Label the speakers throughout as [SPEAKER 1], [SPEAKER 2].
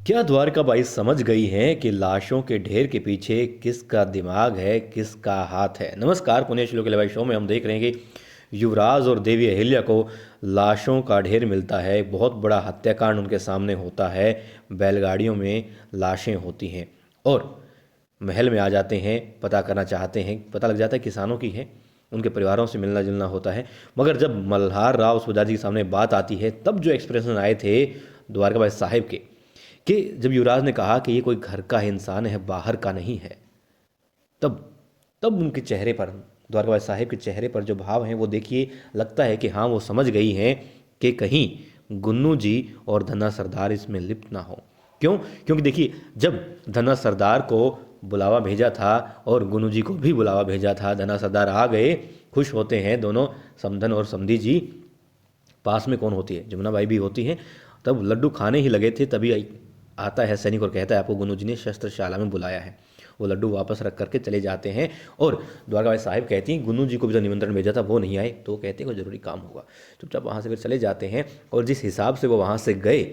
[SPEAKER 1] क्या द्वारकाबाई समझ गई हैं कि लाशों के ढेर के पीछे किसका दिमाग है, किसका हाथ है? नमस्कार, पुण्यश्लोक के लवाई शो में हम देख रहे हैं कि युवराज और देवी अहिल्या को लाशों का ढेर मिलता है। बहुत बड़ा हत्याकांड उनके सामने होता है। बैलगाड़ियों में लाशें होती हैं और महल में आ जाते हैं, पता करना चाहते हैं। पता लग जाता है किसानों की है, उनके परिवारों से मिलना जुलना होता है। मगर जब मल्हार राव सुबेदार जी के सामने बात आती है, तब जो एक्सप्रेशन आए थे द्वारकाबाई साहिब के, कि जब युवराज ने कहा कि ये कोई घर का इंसान है, बाहर का नहीं है, तब तब उनके चेहरे पर, द्वारकाबाई साहिब के चेहरे पर जो भाव हैं वो देखिए, लगता है कि हाँ वो समझ गई हैं कि कहीं गुन्नू जी और धन्ना सरदार इसमें लिप्त ना हो। क्यों? क्योंकि देखिए, जब धन्ना सरदार को बुलावा भेजा था और गुन्नू जी को भी बुलावा भेजा था, धन्ना सरदार आ गए, खुश होते हैं दोनों, समधन और समधी जी। पास में कौन होती है? जमुना बाई भी होती हैं। तब लड्डू खाने ही लगे थे, तभी आता है सैनिक और कहता है आपको गुन्नू जी ने शस्त्रशाला में बुलाया है। वो लड्डू वापस रख करके चले जाते हैं और द्वारकाबाई साहिब कहती हैं गुन्नू जी को भी जो निमंत्रण भेजा था वो नहीं आए, तो वो कहते हैं कोई ज़रूरी काम होगा। चुपचाप वहाँ से फिर चले जाते हैं और जिस हिसाब से वो वहाँ से गए,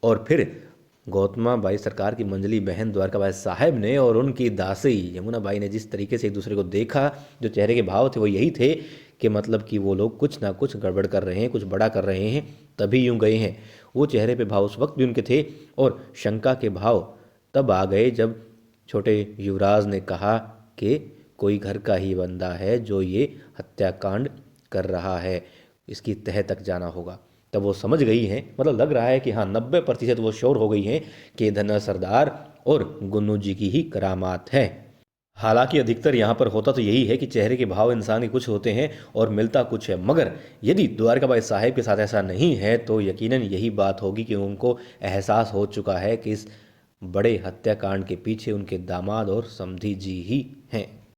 [SPEAKER 1] और फिर गौतमा बाई सरकार की मंजली बहन द्वारकाबाई साहब ने और उनकी दासी यमुना बाई ने जिस तरीके से एक दूसरे को देखा, जो चेहरे के भाव थे वो यही थे कि मतलब कि वो लोग कुछ ना कुछ गड़बड़ कर रहे हैं, कुछ बड़ा कर रहे हैं, तभी यूं गए हैं। वो चेहरे पे भाव उस वक्त भी उनके थे और शंका के भाव तब आ गए जब छोटे युवराज ने कहा कि कोई घर का ही बंदा है जो ये हत्याकांड कर रहा है, इसकी तह तक जाना होगा। तब वो समझ गई हैं, मतलब लग रहा है कि हाँ 90% वो श्योर हो गई हैं कि धन्ना सरदार और गुन्नू जी की ही करामात है। हालांकि अधिकतर यहाँ पर होता तो यही है कि चेहरे के भाव इंसान के कुछ होते हैं और मिलता कुछ है। मगर यदि द्वारकाबाई साहिब के साथ ऐसा नहीं है तो यकीनन यही बात होगी कि उनको एहसास हो चुका है कि इस बड़े हत्याकांड के पीछे उनके दामाद और समधी जी ही हैं।